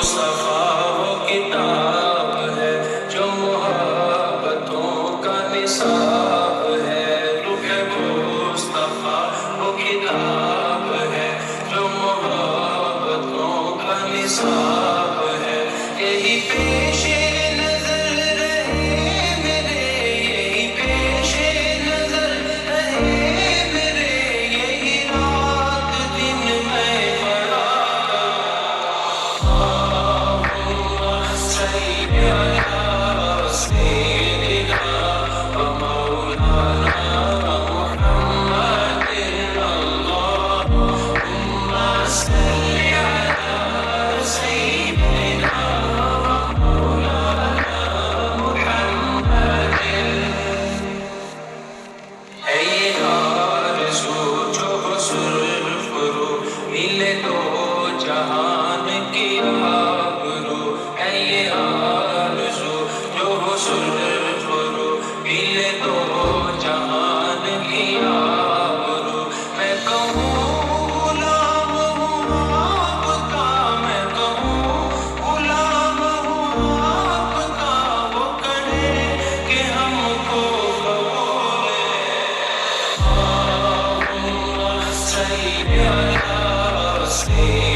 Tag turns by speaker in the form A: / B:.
A: مصطفیٰ وہ کتاب ہے جو محبتوں کا نصاب ہے، روح مصطفیٰ وہ کتاب ہے جو محبتوں کا نصاب ہے، یہی پیش نظر رہے میرے، یہی پیش نظر رہے میرے، یہی رات دن میں پڑھا اللہم صلی علی سیدنا و مولانا محمد، اللہم صلی علی سیدنا و مولانا محمد۔ ہے یہ آرزو جو صرف رو ملے دو جہان کی آبرو، ہے یہ آرزو جو صرف رو ملے دو جہان کی آبرو، میں کہوں غلام ہوں آپ کا، میں کہوں غلام ہوں آپ کا، وہ کرے کہ ہم کو قبول اللہم صلی علی سیدنا